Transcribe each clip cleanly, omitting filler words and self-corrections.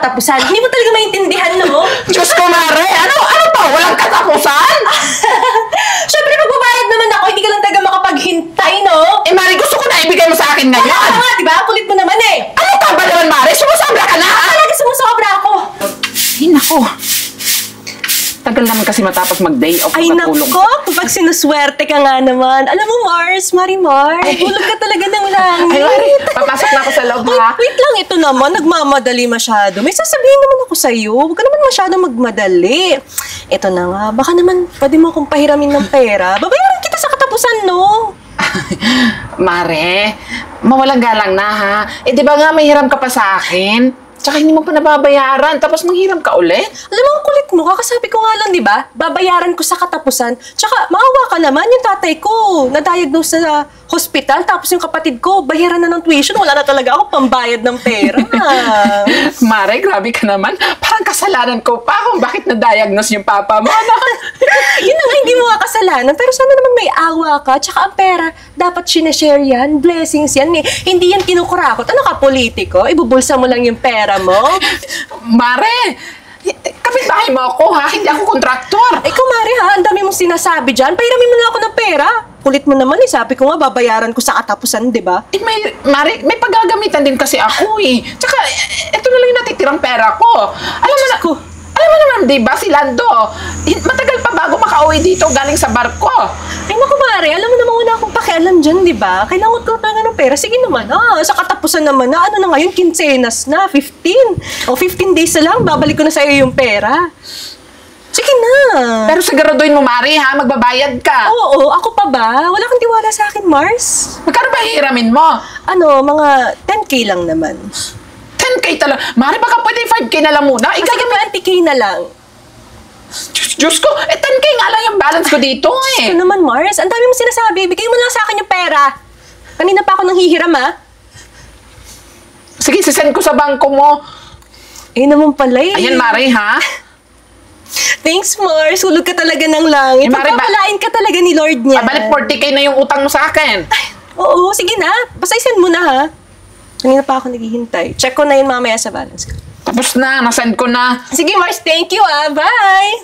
katapusan. Hindi mo talaga maintindihan, no? Diyos ko, Mare! Ano ba? Walang katapusan? Siyempre, magbabayad naman ako. Hindi ka lang talaga makapaghintay, no? Eh, Mare, gusto ko na ibigay mo sa akin ngayon. Ano nga, diba? Kulit mo naman eh. Ano ka ba naman, Mare? Sumusobra ka na, ha? Talaga sumusobra ako. Ay, nako. Tagal naman kasi matapos mag-day off. Ay, katulog. nako. Kapag sinuswerte ka nga naman. Alam mo, Mars, Marimar, tulog ka talaga ng langit. Ay, Mare, papasok na ako sa loob, Uy, ha? wait lang, ito naman, nagmamadali masyado. May sasabihin naman ako sa'yo. Huwag ka naman masyado magmadali. Ito na nga, baka naman pwede mo akong pahiramin ng pera. Babayaran kita sa katapusan, no? Mare, mawalang galang na, ha? Eh, di ba nga may hiram ka pa sa akin? Tsaka hindi mo pa nababayaran, tapos manghiram ka ulit? Alam mo, ang kulit mo, kakasabi ko nga lang, di ba? Babayaran ko sa katapusan. Tsaka, maawa ka naman, yung tatay ko, na-diagnose sa hospital, tapos yung kapatid ko, bayaran na ng tuition, wala na talaga ako pambayad ng pera. Mare, grabe ka naman. Parang kasalanan ko pa kung bakit na-diagnose yung papa mo. Yun ang hindi mo nga kasalanan, pero sana naman may awa ka, tsaka ang pera, dapat sinashare yan, blessings yan, eh. Hindi yan kinukurakot. Ano ka, politiko? Ibubulsa mo lang yung pera mo? Mare, kapitbahay mo ako, ha? Hindi ako kontraktor. Ikaw, Mari, ha? Ang dami mong sinasabi dyan. Pahiramin mo na ako ng pera. Kulit mo naman, eh. Sabi ko nga, babayaran ko sa katapusan, di ba? Eh, Mare, may paggagamitan din kasi ako, eh. Tsaka, ito na lang yung natitirang pera ko. Alam mo naman, di ba, si Lando, matagal pa bago makauwi dito galing sa barko. Ay, naku, Mari, alam mo naman wala akong pakialam dyan, di ba? Kailangan ko talaga ng pera. Sige naman, sa katapusan naman na. Ano na ngayon, quincenas na, 15. O, 15 days na lang, babalik ko na sa'yo yung pera. Sige na. Pero siguraduhin mo, Mari, ha? Magbabayad ka. Oo, ako pa ba? Wala kang tiwala sa akin, Mars. Magkano ba hihiramin mo? Ano, mga 10K lang naman. 10K talaga. Mari, baka pwede 5K na lang muna. Sige, 20K na lang. Diyos ko, 10K nga lang yung balance ko dito, eh. Ano naman, Mars? Ang dami mo sinasabi. Bigay mo lang sa akin yung pera. Kanina pa ako nanghihiram, ha? Sige, sisend ko sa bangko mo. Eh, naman pala, eh. Ayan, Mari, ha? Thanks, Mars. Hulog ka talaga ng langit. Eh, Mari, Pagpapalain ka talaga ni Lord niya. Balik 40K na yung utang mo sa akin. Oo, sige na. Basta isend mo na, ha? Kanina pa ako naghihintay. Check ko na yun mamaya sa balance ko. Tapos na, nasend ko na. Sige, Mars. Thank you, ah. Bye!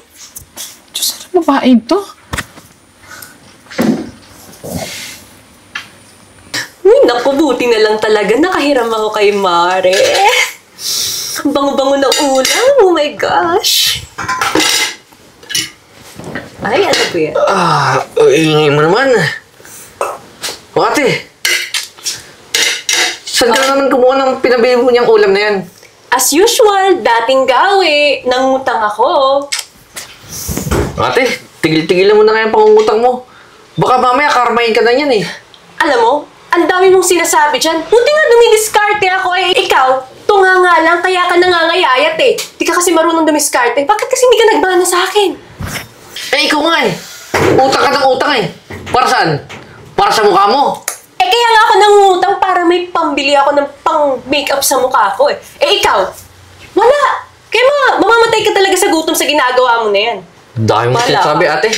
Diyos, ano babae ito? Uy, naku, buti na lang talaga. Nakahiram ako kay Mare. Ang bango-bango ng ulam. Oh my gosh. Ay, ano po yan? Ingay mo naman. O ate, saan ka naman kumuha ng pinabili mo niyang ulam na yan? As usual, dating gawi. Nangutang ako. Ate, tigil-tigilan mo na nga yung pangungutang mo. Baka mamaya karmahin ka na yan eh. Alam mo, ang dami mong sinasabi dyan. Buti nga dumidiskarte ako eh. Ikaw, tunga nga lang, kaya ka nangangayayat eh. Di ka kasi marunong dumiskarte. Bakit kasi hindi ka nagmana sa akin? Eh, ikaw nga eh. Utang ka ng utang eh. Para saan? Para sa mukha mo. Eh kaya nga ako nangungutang para may pambili ako ng pang-makeup sa mukha ko eh. Eh ikaw, wala. Kaya mamamatay ka talaga sa gutom sa ginagawa mo na yan. Dahil mo Wala sinasabi ka. ate.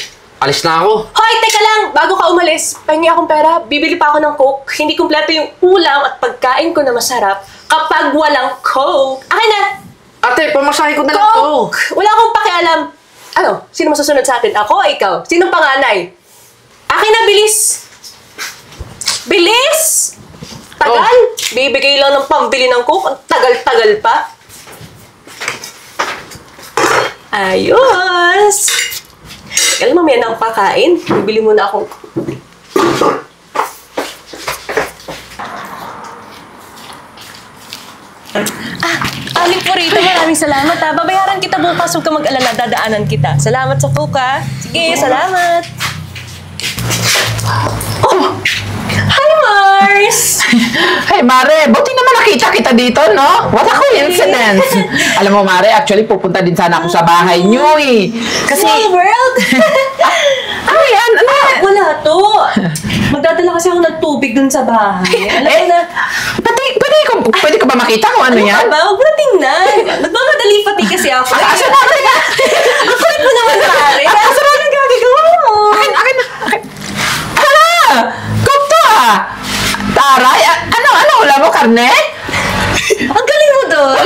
Alis na ako. Hoy, teka lang! Bago ka umalis, pahingi akong pera, bibili pa ako ng Coke. Hindi kumpleto yung ulam at pagkain ko na masarap kapag walang Coke. Akin na! Ate, pamasahe ko na lang to. Coke! Wala akong pakialam. Ano? Sino masusunod sa atin? Ako o ikaw? Sinong panganay? Akin na, bilis! Bilis! Tagal! Bibigay lang ng pambili ng Coke. Ang tagal-tagal pa. Ayos! Alam mo, mamaya na akong pakain. Bibili mo na akong... Aling Purito, maraming salamat ha. Babayaran kita bukas, huwag ka mag-alala, dadaanan kita. Salamat sa Coke ha. Sige, salamat. Oh! Hi, Mars! Hey, Mare, buti naman nakita kita dito, no? What a coincidence! Alam mo, Mare, actually, pupunta din sana ako sa bahay niyo, eh. Kasi... Small world! Ano yan? Ano yan? Wala to. Magdadala kasi ako ng tubig dun sa bahay. Alam mo na... Pwede ko ba makita kung ano yan? Ano ba? Huwag mo na tingnan. Nagmamadali pati kasi ako. Asa na ka? Ang kulit mo naman, Mare. Asa na yung gagagawa mo? Akin. Ah! Kupto ah! Taray! Ano? Wala mo karne? Ang galing mo doon.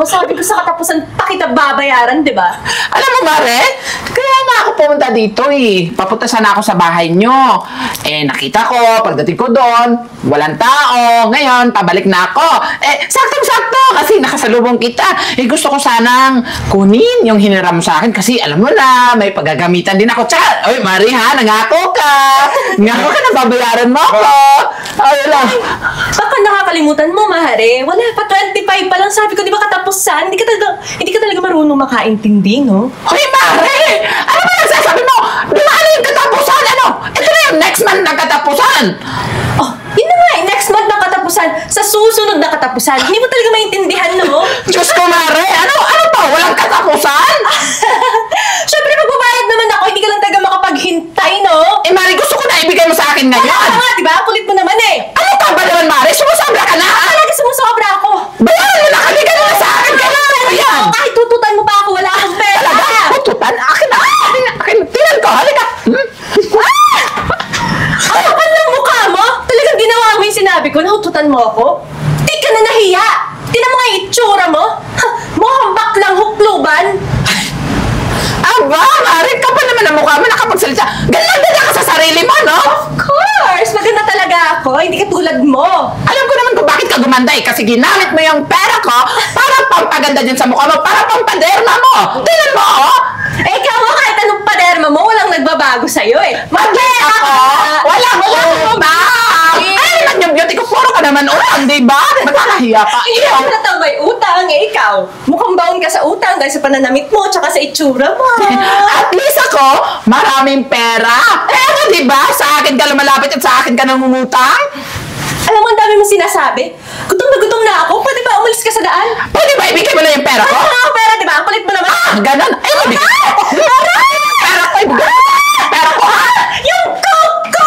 Sabi ko sa katapusan, pa kita babayaran, di ba? Alam mo, Mare, kaya nga ako pumunta dito eh. Papunta sana ako sa bahay nyo. Eh, nakita ko, pagdating ko doon, walang tao. Ngayon, pabalik na ako. Eh, saktong-sakto kasi nakasalubong kita. Eh, gusto ko sanang kunin yung hiniram mo sa akin kasi alam mo na, may paggagamitan din ako. Tsaka, oy, Mare ha, nangako ka. Ngako ka na babayaran mo ako. Ay, lang. Baka nakakalimutan mo, Mahare. Wala pa, 25 pa lang. Sabi ko, di ba katapusan? Hindi ka talaga marunong makaintindi, no? Hoy, Mare! Ano ba nagsasabi mo? Di ba ano yung katapusan? Ano? Ito na yung next month na katapusan! Oh, yun na nga, next month na katapusan. Sa susunod na katapusan. Hindi mo talaga maintindihan, no? Diyos ko, Mare! Ano to? Walang katapusan? Siyempre, magbabayad naman ako. Hindi ka lang talaga makapaghintay, no? Eh, Mare, gusto ko na ibigay mo sa akin ngayon. Kaya nga, di ba? Kulit mo naman eh. Ano ka ba naman, Mare? Sumusobra ka na! Talaga sumusobra ako. Bayaran mo na! Kabigay mo na sa akin! Kailangan ko yan! Kahit tututan mo pa ako, wala akong pera. Talaga? Tututan? Akin na! Akin! Tingnan ko! Halika! Ang kapal ng mukha mo? Talagang ginawa mo yung sinabi ko, nahututan mo ako? Di ka na nahiya! Tingnan mo nga yung itsura mo? Ha, mukhang baklang hukluban! Aba, Mare! Kapal naman ang mukha mo nakapagsalita. Ganda ka sa sarili mo, no? Of course! Maganda talaga ako, hindi ka tulad mo. Alam ko naman kung bakit ka gumanda eh. Kasi ginamit mo yung pera ko para pampaganda dyan sa mukha mo. Para pampaderma mo. Tingnan mo, oh! Eh, ikaw mo kahit anong paderma mo, walang nagbabago sa'yo eh. Magpera Ako? Wala ba? Ay, naman yung beauty ko. Puro ka naman utang, di ba? Magkakahiya ka. Hindi ako natambay utang eh, ikaw. Mukhang baon ka sa utang dahil sa pananamit mo tsaka sa itsura mo. At least ako, maraming pera. Pero di ba, sa akin ka lumalapit at sa akin ka nangungutang? Alam mo, ang dami mo sinasabi. Gutom na ako. Pwede ba umalis ka sa daan? Pwede ba ibigay mo na yung pera ko? Ano nga ang pera, di ba? Ang kulit mo naman. Ganon. Ay, ibigay ko. Pera ko, ibigay mo. Pera ko, ha? Yung coke ko!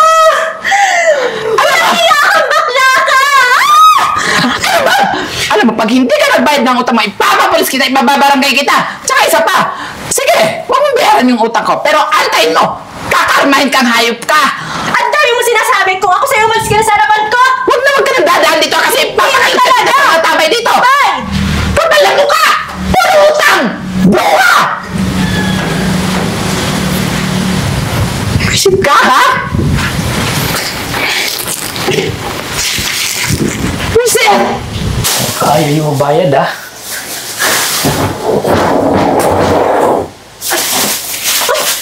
Nahiya kang bakla ka! Ano ba? Alam mo, pag hindi ka nagbayad ng utang mo, ipapapulis kita, ibababarangay kita. Tsaka isa pa. Sige, huwag mong bayaran yung utang ko. Pero antayin mo, kakarmahin kang hayop ka. Ang dami mo sinasabi kung ako sa'yo umalis ka na sa harapan ko! Huwag naman ka nang dadaan dito kasi papakain ka na sa mga tabay dito. Bye! Kapal ang mukha! Puro utang! Buha! Isip ka, ha? Isip! Ayaw yung mabayad, ah.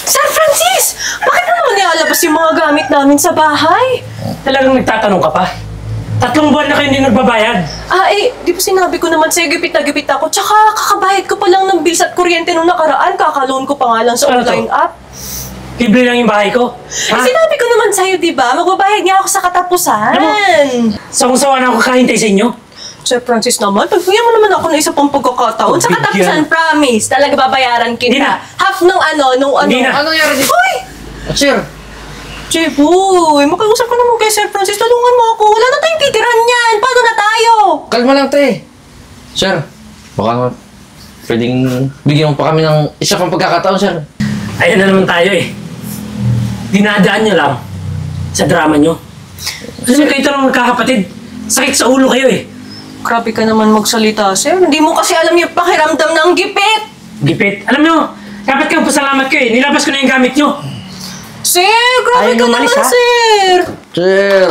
Sir Francis! Bakit mo naman nilalabas yung mga gamit namin sa bahay? Talagang nagtatanong ka pa? 3 buwan na kayo hindi nagbabayad. Di ba sinabi ko naman sa'yo, gipit na gipit ako. Tsaka kakabayad ko pa lang ng bills at kuryente nung nakaraan. Kakaloan ko pa nga lang sa Ano online to? app. Libre lang yung bahay ko. Sinabi ko naman sa'yo, di ba? Magbabayad nga ako sa katapusan. Sawang-sawa na ako kahintay sa inyo. Sir Francis naman, pagbigyan mo naman ako ng isa pang pagkakataon. Sa Bigyan. katapusan, promise, talaga babayaran kita. Hindi na. Half nung ano. Hindi na. Anong nangyari dito? Hoy! Sir, Jeboy, makiusap ka naman kay Sir Francis. Tulungan mo ako. Wala na tayong titirahan yan. Paano na tayo? kalma lang, te. Sir, baka pwedeng bigyan mo pa kami ng isa pang pagkakataon, sir. Ayan na naman tayo eh. Dinadaan nyo lang sa drama nyo. Kasi kayo talagang magkakapatid. Sakit sa ulo kayo eh. Grabe ka naman magsalita, sir. Hindi mo kasi alam yung pakiramdam ng gipit. Gipit. Alam nyo, dapat kang pasalamat ko eh. Nilabas ko na yung gamit nyo. Sir, grabe Ayaw ka umalis, naman, ha? sir. Sir,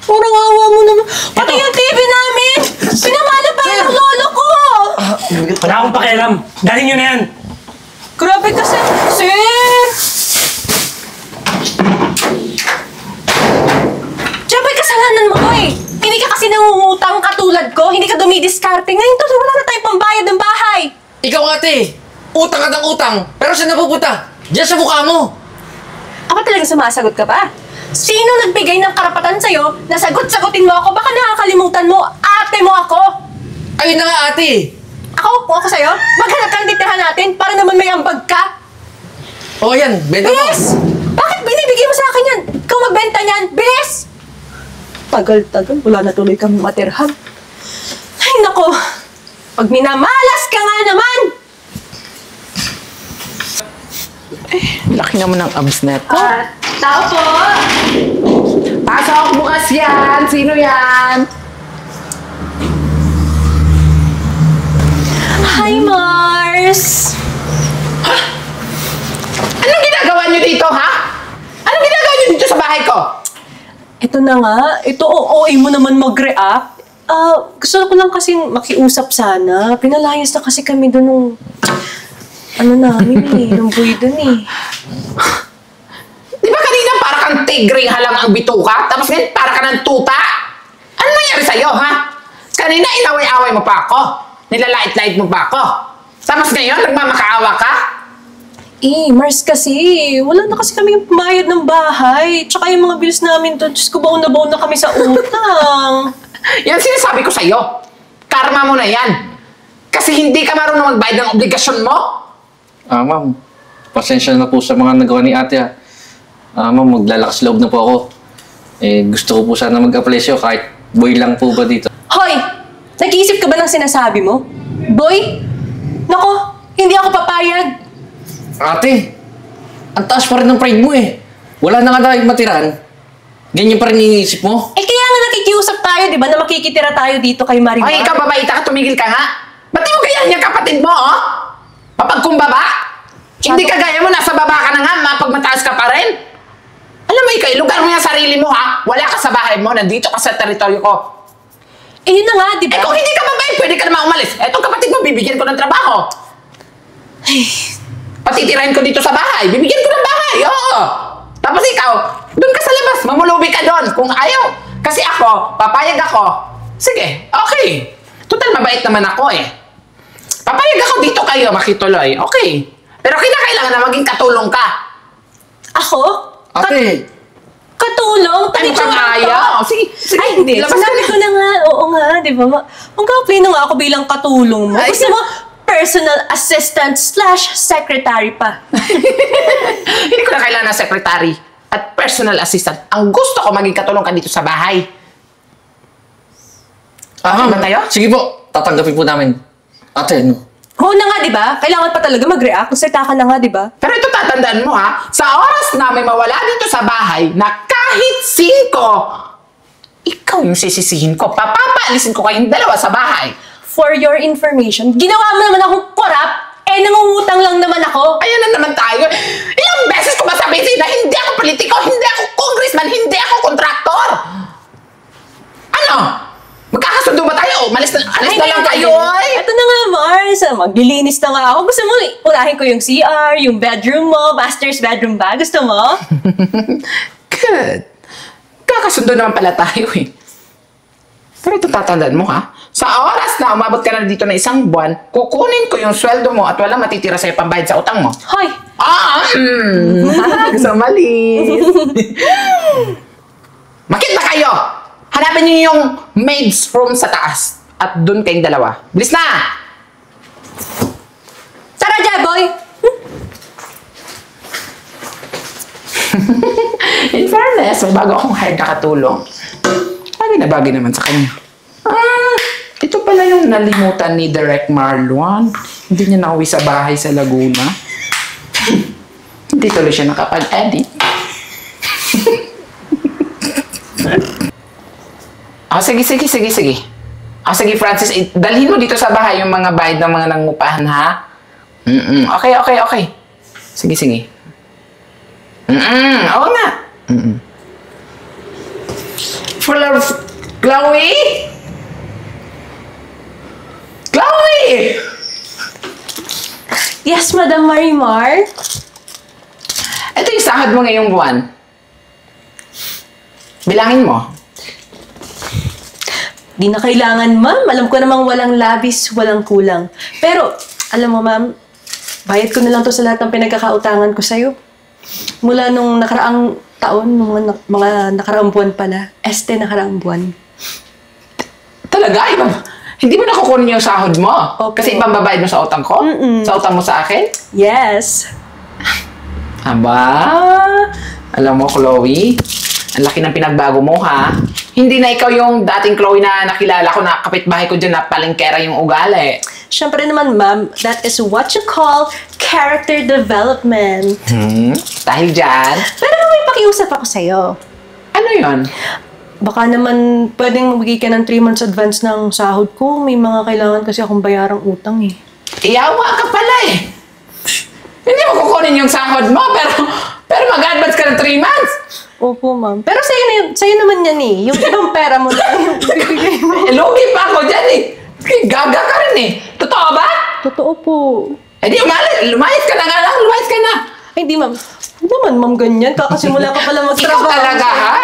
Parang awa mo naman. Pati Eto. yung TV namin. Pinamala pa yung lolo ko. Wala akong pakialam. Dalhin nyo na yan. Grabe ka, sir. Sir! Siyempre, kasalanan mo ko eh. Hindi ka kasi nangungutang katulad ko. Hindi ka dumidiskarte. Ngayon to, wala na tayong pambayad ng bahay. ikaw ate, utang ka ng utang, pero saan napupunta? Diyan sa mukha mo. Ako talagang sumasagot ka ba? Sino nagbigay ng karapatan sa'yo na sagot-sagutin mo ako? Baka nakakalimutan mo, ate mo ako. Ayun na nga ate. Ako sa'yo? Maghanap ka ng titirahan natin para naman may ambag ka. O yan, benta mo. Bilis! Bakit binibigay mo sa akin yan? Ikaw magbenta niyan. Bilis! Tagal-tagal, wala na tuloy kami matirhan. Ay, nako. Pag minamalas ka nga naman! Laki naman ng abs na ito. Tao po! Pasok bukas yan! Sino yan? Hi, Mars! Anong ginagawa niyo dito, ha? Anong ginagawa niyo dito sa bahay ko? Ito na nga. Ito, OA mo naman mag-react. Gusto ko lang kasing makiusap sana. Pinalayas na kasi kami doon nung... Ano namin eh, nung buhay doon eh. Di ba kanina para kang tigring halang ang bituka? Tapos ngayon para ka ng tuta? Ano nangyari sa'yo, ha? Kanina inaway-away mo pa ako. Nilalait-lait mo pa ako. Tapos ngayon nagmamakaawa ka? Mars kasi, wala na kasi kami pumayad ng bahay. Tsaka yung mga bills namin doon, Diyos ko, baon na kami sa utang. Yan sinasabi ko sa'yo. Karma mo na yan. Kasi hindi ka marunong magbayad ng obligasyon mo. Ma'am, pasensya na po sa mga nagawa ni ate ha. Ma'am, maglalakas loob na po ako. Gusto ko po sana mag-apply sa'yo kahit boy lang po ba dito. Hoy! Nag-iisip ka ba ng sinasabi mo? Boy? Nako, hindi ako papayag. Ate, ang taas pa rin ng pride mo eh. Wala na nga tayong matiran. Ganyan pa rin iniisip mo. Kaya nga nakikiusap tayo, di ba, na makikitira tayo dito kay Marimar. Ay, ikaw babaita ka, tumigil ka nga. Ba't di mo kaya yung kapatid mo, oh? Mapagkumbaba? Hindi ka gaya mo, nasa baba ka na nga, mapagmataas ka pa rin. Alam mo, ikaw, lugar mo yung sarili mo, ha? Wala ka sa bahay mo, nandito ka sa teritoryo ko. Yun na nga, di ba? Kung hindi ka mabait, pwede ka naman umalis. Etong kapatid mo, bibigyan ko ng trabaho. Patitirahin ko dito sa bahay, bibigyan ko ng bahay, oo. Tapos ikaw, doon ka sa labas, mamulubi ka doon kung ayaw. Kasi ako, papayag ako. Sige, okay. Total, mabait naman ako eh. Papayag ako dito kayo, makituloy. Okay. Pero kinakailangan na maging katulong ka. Ako? Ate! Katulong? Ano kang ayaw? Sige, sige. Ay, hindi. Labas Sinabi ka ko na nga, oo nga, di ba? Mag-apply na nga ako bilang katulong mo. Ay, Gusto mo, personal assistant / secretary pa. Hindi ko na kailangan ng secretary at personal assistant. Ang gusto ko maging katulong ka dito sa bahay. Ma'am, ba tayo? sige po, tatanggapin po namin. Ate, ano? Oo na nga, di ba? Kailangan pa talaga mag-react. Magsalita ka na nga, di ba? Pero ito tatandaan mo ha, sa oras na may mawala dito sa bahay na kahit 5, ikaw yung sisisihin ko. Papaalisin ko kayong dalawa sa bahay. For your information, ginawa mo naman akong korap, nangungutang lang naman ako. Ayan na naman tayo. Ilang beses ko ba sabihin na hindi ako politiko, hindi ako congressman, hindi ako kontraktor? Ano? Magkakasundo ba tayo? Alis na lang kayo, oy! Ito na nga, Mars. Maglilinis na nga ako. Gusto mo, unahin ko yung CR, yung bedroom mo, master's bedroom ba? Gusto mo? Good. Kakasundo naman pala tayo eh. Pero ito tatandaan mo ha, sa oras na umabot ka na dito na 1 buwan, kukunin ko yung sweldo mo at wala matitira sa'yo pambayad sa utang mo. Hoy! Gusto malis. Makit na kayo! Hanapin niyo yung maid's room sa taas. At dun kayong dalawa. Bilis na! Tara, Jeboy! In fairness, may bago akong hired na katulong. Bagay na bagay naman sa kanya. Ito pala yung nalimutan ni Direk Marlon. Hindi niya nauwi sa bahay sa Laguna. Hindi tuloy siya nakapag-edit. Sige. Sige, Francis. Dalhin mo dito sa bahay yung mga bayad ng mga nangupahan, ha? Okay. Sige. Oo nga. For love, Chloe? Chloe! Yes, Madam Marimar? Ito yung sahod mo ngayong buwan. Bilangin mo. Di na kailangan, ma'am. Alam ko namang walang labis, walang kulang. Pero, alam mo, ma'am, bayad ko na lang to sa lahat ng pinagkakautangan ko sa'yo. Mula nung nakaraang taon, nung mga nakaraang buwan pala. Nakaraang buwan. Talaga? Hindi mo nakukunin yung sahod mo? Opo. Kasi ibang babayad mo sa utang ko? Sa utang mo sa akin? Yes. Aba, alam mo, Chloe, ang laki ng pinagbago mo, ha? Hindi na ikaw yung dating Chloe na nakilala ko na kapitbahay ko dyan na palengkera yung ugali. Siyempre naman, ma'am, that is what you call character development. Dahil dyan, Pero may pakiusap ako sa'yo. ano yon? Baka naman pwedeng magbigay ka ng 3 months advance ng sahod ko. May mga kailangan kasi akong bayarang utang eh. Iyawa ka pala eh. Hindi mo kukunin yung sahod mo, pero mag-advance ka ng 3 months. Opo, ma'am. Pero sa'yo naman yan eh. Yung ibang pera mo na yung bibigay mo. Eh, lugi pa ako dyan eh. Gaga ka rin eh. Totoo ba? Totoo po. Eh di lumayas ka na nga lang, lumayas ka na. Ay, hindi, ma'am. Hindi naman, ma'am, ganyan. Kakasimula ka pala Ikaw magtrabaho. talaga ha?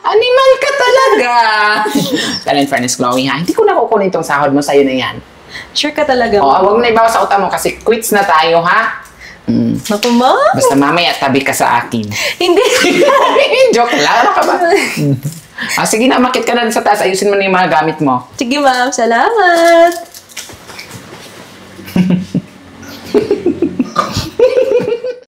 Animal ka talaga. Pero in fairness, Chloe ha, hindi ko na kukunin itong sahod mo, sa'yo na yan. Sure ka talaga, Oo, ma'am? huwag mo na ibawas sa utang mo kasi quits na tayo ha. Naku, ma'am. Basta mamaya tabi ka sa akin. Hindi. Joke lang, ano ka ba? Sige na, makit ka na sa taas, ayusin mo na yung mga gamit mo. Sige, ma'am. Salamat.